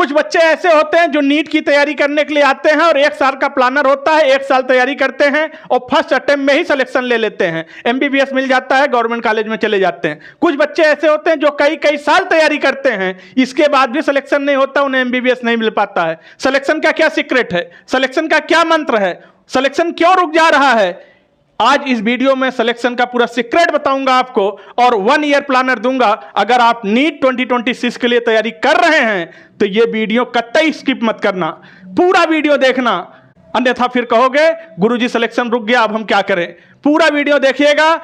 कुछ बच्चे ऐसे होते हैं जो नीट की तैयारी करने के लिए आते हैं और 1 साल का प्लानर होता है, 1 साल तैयारी करते हैं और फर्स्ट अटेम्प्ट में ही सिलेक्शन ले लेते हैं, एमबीबीएस मिल जाता है, गवर्नमेंट कॉलेज में चले जाते हैं। कुछ बच्चे ऐसे होते हैं जो कई कई साल तैयारी करते हैं, इसके बाद भी सिलेक्शन नहीं होता, उन्हें एमबीबीएस नहीं मिल पाता है। सिलेक्शन का क्या सीक्रेट है, सिलेक्शन का क्या मंत्र है, सिलेक्शन क्यों रुक जा रहा है? आज इस वीडियो में सिलेक्शन का पूरा सीक्रेट बताऊंगा आपको और 1 ईयर प्लानर दूंगा। अगर आप नीट 2026 के लिए तैयारी कर रहे हैं तो यह वीडियो कतई स्किप मत करना, पूरा वीडियो देखना, अन्यथा फिर कहोगे गुरुजी सिलेक्शन रुक गया, अब हम क्या करें। पूरा वीडियो देखिएगा,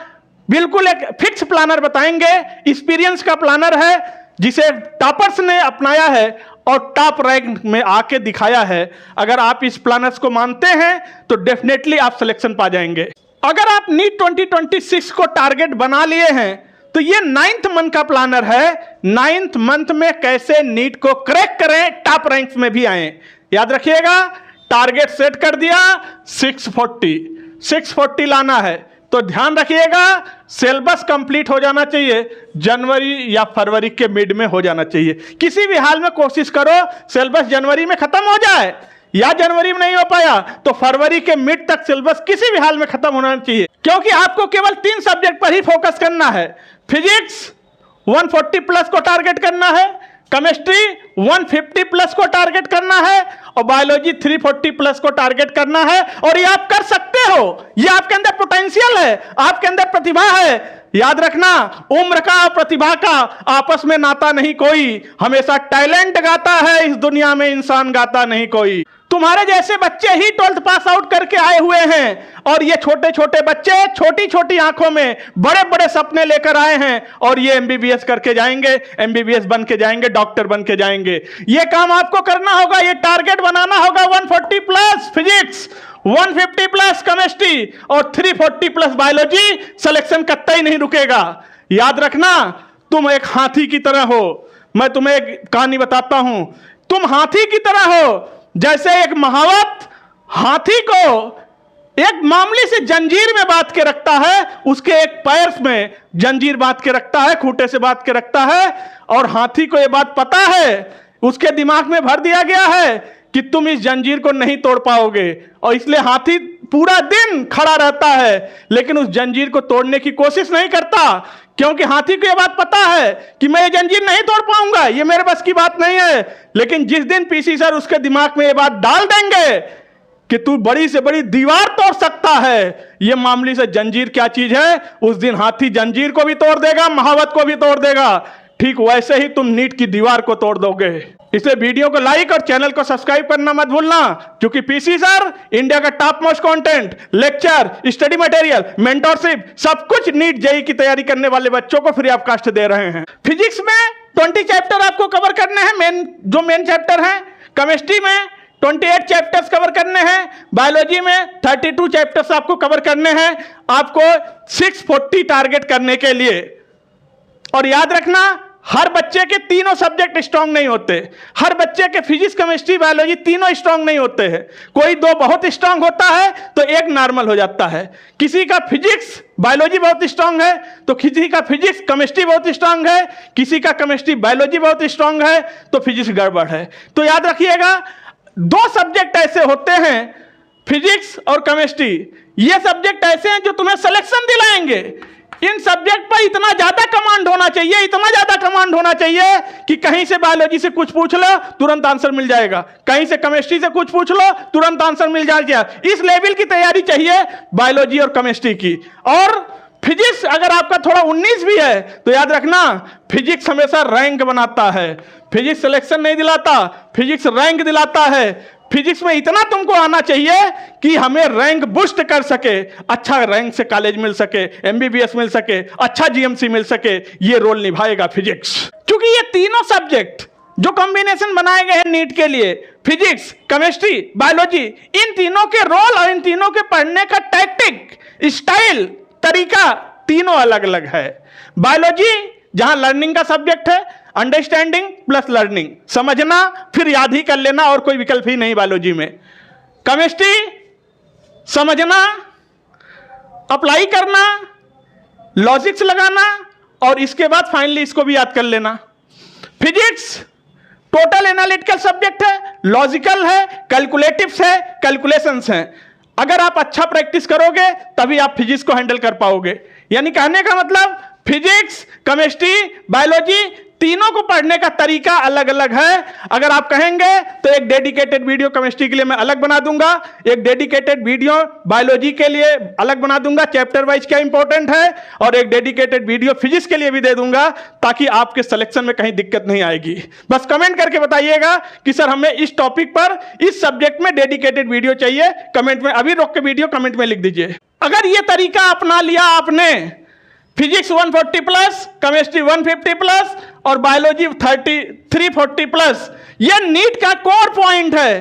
बिल्कुल एक फिक्स प्लानर बताएंगे, एक्सपीरियंस का प्लानर है जिसे टॉपर्स ने अपनाया है और टॉप रैंक में आके दिखाया है। अगर आप इस प्लानर्स को मानते हैं तो डेफिनेटली आप सिलेक्शन पा जाएंगे। अगर आप नीट 2026 को टारगेट बना लिए हैं तो ये 9th मंथ का प्लानर है। 9th मंथ में कैसे नीट को क्रैक करें, टॉप रैंक्स में भी आए। याद रखिएगा, टारगेट सेट कर दिया 640 लाना है, तो ध्यान रखिएगा सिलेबस कंप्लीट हो जाना चाहिए, जनवरी या फरवरी के मिड में हो जाना चाहिए। किसी भी हाल में कोशिश करो सिलेबस जनवरी में खत्म हो जाए, या जनवरी में नहीं हो पाया तो फरवरी के मिड तक सिलेबस किसी भी हाल में खत्म होना चाहिए, क्योंकि आपको केवल 3 सब्जेक्ट पर ही फोकस करना है। फिजिक्स 140 प्लस को टारगेट करना है, केमिस्ट्री 150 प्लस को टारगेट करना है और बायोलॉजी 340 प्लस को टारगेट करना है। और ये आप कर सकते हो, ये आपके अंदर पोटेंशियल है, आपके अंदर प्रतिभा है। याद रखना, उम्र का और प्रतिभा का आपस में नाता नहीं कोई, हमेशा टैलेंट गाता है इस दुनिया में, इंसान गाता नहीं कोई। तुम्हारे जैसे बच्चे ही 12th पास आउट करके आए हुए हैं और ये छोटे छोटे बच्चे छोटी छोटी आंखों में बड़े बड़े सपने लेकर आए हैं और ये एमबीबीएस करके जाएंगे, एमबीबीएस बन के जाएंगे, डॉक्टर बन के जाएंगे। ये काम आपको करना होगा, ये टारगेट बनाना होगा 140 प्लस फिजिक्स, 150 प्लस केमिस्ट्री और 340 प्लस बायोलॉजी। सिलेक्शन कतई नहीं रुकेगा। याद रखना, तुम एक हाथी की तरह हो। मैं तुम्हें एक कहानी बताता हूं, तुम हाथी की तरह हो। जैसे एक महावत हाथी को एक मामूली से जंजीर में बांध के रखता है, उसके एक पैर में जंजीर बांध के रखता है, खूंटे से बांध के रखता है, और हाथी को यह बात पता है, उसके दिमाग में भर दिया गया है कि तुम इस जंजीर को नहीं तोड़ पाओगे, और इसलिए हाथी पूरा दिन खड़ा रहता है लेकिन उस जंजीर को तोड़ने की कोशिश नहीं करता, क्योंकि हाथी को यह बात पता है कि मैं ये जंजीर नहीं तोड़ पाऊंगा, ये मेरे बस की बात नहीं है। लेकिन जिस दिन पीसी सर उसके दिमाग में ये बात डाल देंगे कि तू बड़ी से बड़ी दीवार तोड़ सकता है, ये मामूली से जंजीर क्या चीज है, उस दिन हाथी जंजीर को भी तोड़ देगा, महावत को भी तोड़ देगा। ठीक वैसे ही तुम नीट की दीवार को तोड़ दोगे। इसलिए वीडियो को लाइक और चैनल को सब्सक्राइब करना मत भूलना, क्योंकि पीसी सर इंडिया का top most content, lecture, study material, mentorship सब कुछ नीट जेईई की तैयारी करने वाले बच्चों को फ्री ऑफ कॉस्ट दे रहे हैं। फिजिक्स में 20 चैप्टर आपको कवर करने हैं, मेन चैप्टर हैं। केमिस्ट्री में 28 चैप्टर्स कवर करने हैं, बायोलॉजी में 32 चैप्टर्स आपको कवर करने हैं, आपको 640 टारगेट करने के लिए। और याद रखना, हर बच्चे के तीनों सब्जेक्ट स्ट्रांग नहीं होते, हर बच्चे के फिजिक्स, केमिस्ट्री, बायोलॉजी तीनों स्ट्रांग नहीं होते हैं। कोई 2 बहुत स्ट्रांग होता है तो 1 नॉर्मल हो जाता है। किसी का फिजिक्स बायोलॉजी बहुत स्ट्रांग है तो किसी का फिजिक्स केमिस्ट्री बहुत स्ट्रांग है, किसी का केमिस्ट्री बायोलॉजी बहुत स्ट्रांग है तो फिजिक्स गड़बड़ है। तो याद रखिएगा, 2 सब्जेक्ट ऐसे होते हैं, फिजिक्स और केमिस्ट्री, ये सब्जेक्ट ऐसे हैं जो तुम्हें सिलेक्शन दिलाएंगे। इन सब्जेक्ट पर इतना ज्यादा कमांड होना चाहिए, इतना ज्यादा कमांड होना चाहिए कि कहीं से बायोलॉजी से कुछ पूछ लो तुरंत आंसर मिल जाएगा, कहीं से केमिस्ट्री से कुछ पूछ लो तुरंत आंसर मिल जाएगा। इस लेवल की तैयारी चाहिए बायोलॉजी और केमिस्ट्री की। और फिजिक्स अगर आपका थोड़ा 19 भी है तो याद रखना, फिजिक्स हमेशा रैंक बनाता है, फिजिक्स सिलेक्शन नहीं दिलाता, फिजिक्स रैंक दिलाता है। फिजिक्स में इतना तुमको आना चाहिए कि हमें रैंक बूस्ट कर सके, अच्छा रैंक से कॉलेज मिल सके, एमबीबीएस मिल सके, अच्छा जीएमसी मिल सके, ये रोल निभाएगा फिजिक्स। क्योंकि ये तीनों सब्जेक्ट जो कॉम्बिनेशन बनाए गए हैं नीट के लिए, फिजिक्स, केमिस्ट्री, बायोलॉजी, इन तीनों के रोल और इन तीनों के पढ़ने का टैक्टिक, स्टाइल, तरीका तीनों अलग अलग है। बायोलॉजी जहां लर्निंग का सब्जेक्ट है, अंडरस्टैंडिंग प्लस लर्निंग, समझना फिर याद ही कर लेना और कोई विकल्प ही नहीं बायोलॉजी में। केमिस्ट्री समझना, अप्लाई करना, लॉजिक्स लगाना और इसके बाद फाइनली इसको भी याद कर लेना। फिजिक्स टोटल एनालिटिकल सब्जेक्ट है, लॉजिकल है, कैलकुलेटिव्स है, कैलकुलेशंस हैं। अगर आप अच्छा प्रैक्टिस करोगे तभी आप फिजिक्स को हैंडल कर पाओगे। यानी कहने का मतलब फिजिक्स, केमिस्ट्री, बायोलॉजी तीनों को पढ़ने का तरीका अलग अलग है। अगर आप कहेंगे तो एक डेडिकेटेड वीडियो केमिस्ट्री के लिए मैं अलग बना दूंगा, एक डेडिकेटेड वीडियो बायोलॉजी के लिए अलग बना दूंगा, चैप्टर वाइज क्या इंपॉर्टेंट है, और एक डेडिकेटेड वीडियो फिजिक्स के लिए भी दे दूंगा, ताकि आपके सिलेक्शन में कहीं दिक्कत नहीं आएगी। बस कमेंट करके बताइएगा कि सर हमें इस टॉपिक पर, इस सब्जेक्ट में डेडिकेटेड वीडियो चाहिए। कमेंट में अभी रोक के वीडियो कमेंट में लिख दीजिए। अगर यह तरीका अपना लिया आपने, फिजिक्स 140 प्लस, केमिस्ट्री 150 प्लस और बायोलॉजी 340 प्लस, ये नीट का कोर पॉइंट है,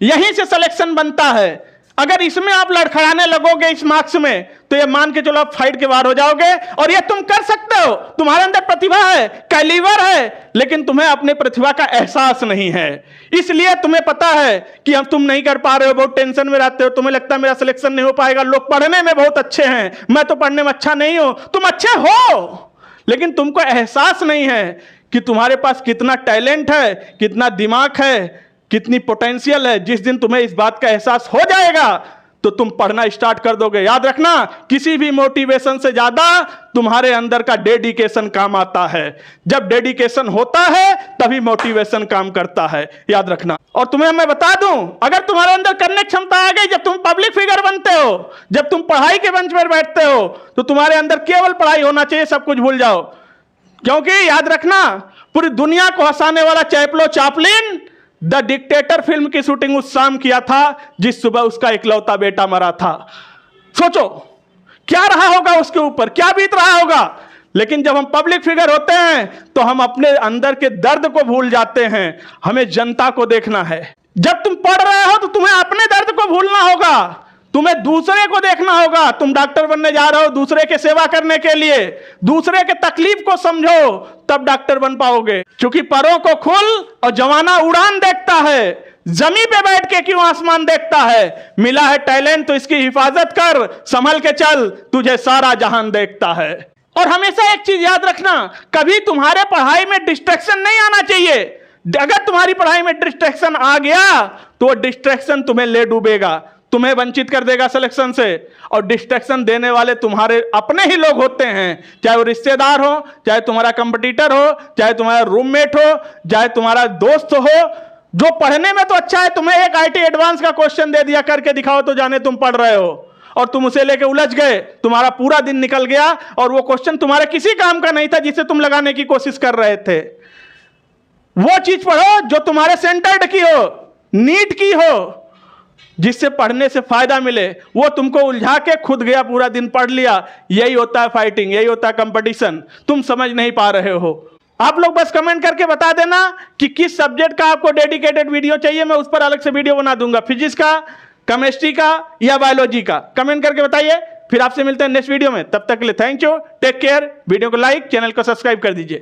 यहीं से सिलेक्शन बनता है। अगर इसमें आप लड़खड़ाने लगोगे इस मार्क्स में, तो ये मान के चलो आप फाइट के बाहर हो जाओगे। और ये तुम कर सकते हो, तुम्हारे अंदर प्रतिभा है, कैलिबर है, लेकिन तुम्हें अपने प्रतिभा का एहसास नहीं है। इसलिए तुम्हें पता है कि अब तुम नहीं कर पा रहे हो, बहुत टेंशन में रहते हो, तुम्हें लगता है मेरा सिलेक्शन नहीं हो पाएगा, लोग पढ़ने में बहुत अच्छे हैं, मैं तो पढ़ने में अच्छा नहीं हूं। तुम अच्छे हो, लेकिन तुमको एहसास नहीं है कि तुम्हारे पास कितना टैलेंट है, कितना दिमाग है, कितनी पोटेंशियल है। जिस दिन तुम्हें इस बात का एहसास हो जाएगा तो तुम पढ़ना स्टार्ट कर दोगे। याद रखना, किसी भी मोटिवेशन से ज्यादा तुम्हारे अंदर का डेडिकेशन काम आता है। जब डेडिकेशन होता है तभी मोटिवेशन काम करता है, याद रखना। और तुम्हें मैं बता दूं, अगर तुम्हारे अंदर करने की क्षमता आ गई, जब तुम पब्लिक फिगर बनते हो, जब तुम पढ़ाई के मंच पर बैठते हो, तो तुम्हारे अंदर केवल पढ़ाई होना चाहिए, सब कुछ भूल जाओ। क्योंकि याद रखना, पूरी दुनिया को हंसाने वाला चैपलो चापलिन द डिक्टेटर फिल्म की शूटिंग उस शाम किया था जिस सुबह उसका इकलौता बेटा मरा था। सोचो क्या रहा होगा उसके ऊपर, क्या बीत रहा होगा। लेकिन जब हम पब्लिक फिगर होते हैं तो हम अपने अंदर के दर्द को भूल जाते हैं, हमें जनता को देखना है। जब तुम पढ़ रहे हो तो तुम्हें अपने दर्द को भूलना होगा, तुम्हें दूसरे को देखना होगा। तुम डॉक्टर बनने जा रहे हो दूसरे के सेवा करने के लिए, दूसरे के तकलीफ को समझो, तब डॉक्टर बन पाओगे। क्योंकि परों को खुल और जवाना उड़ान देखता है, जमीन पे बैठ के क्यों आसमान देखता है। मिला है टैलेंट तो इसकी हिफाजत कर, संभल के चल, तुझे सारा जहान देखता है। और हमेशा एक चीज याद रखना, कभी तुम्हारे पढ़ाई में डिस्ट्रैक्शन नहीं आना चाहिए। अगर तुम्हारी पढ़ाई में डिस्ट्रैक्शन आ गया तो वो डिस्ट्रैक्शन तुम्हें ले डूबेगा, तुम्हें वंचित कर देगा सिलेक्शन से। और डिस्ट्रैक्शन देने वाले तुम्हारे अपने ही लोग होते हैं, चाहे वो रिश्तेदार हो, चाहे तुम्हारा कंपटीटर हो, चाहे तुम्हारा रूममेट हो, चाहे तुम्हारा दोस्त हो, जो पढ़ने में तो अच्छा है। तुम्हें एक आईटी एडवांस का क्वेश्चन दे दिया, करके दिखाओ तो जाने तुम पढ़ रहे हो, और तुम उसे लेके उलझ गए, तुम्हारा पूरा दिन निकल गया और वो क्वेश्चन तुम्हारे किसी काम का नहीं था जिसे तुम लगाने की कोशिश कर रहे थे। वो चीज पढ़ो जो तुम्हारे सेंटर्ड की हो, नीट की हो, जिससे पढ़ने से फायदा मिले। वो तुमको उलझा के खुद गया, पूरा दिन पढ़ लिया। यही होता है फाइटिंग, यही होता है कंपटीशन। तुम समझ नहीं पा रहे हो। आप लोग बस कमेंट करके बता देना कि किस सब्जेक्ट का आपको डेडिकेटेड वीडियो चाहिए, मैं उस पर अलग से वीडियो बना दूंगा, फिजिक्स का, केमिस्ट्री का या बायोलॉजी का। कमेंट करके बताइए, फिर आपसे मिलते हैं नेक्स्ट वीडियो में। तब तक के लिए thank you, take care. Video को लाइक, चैनल को सब्सक्राइब कर दीजिए।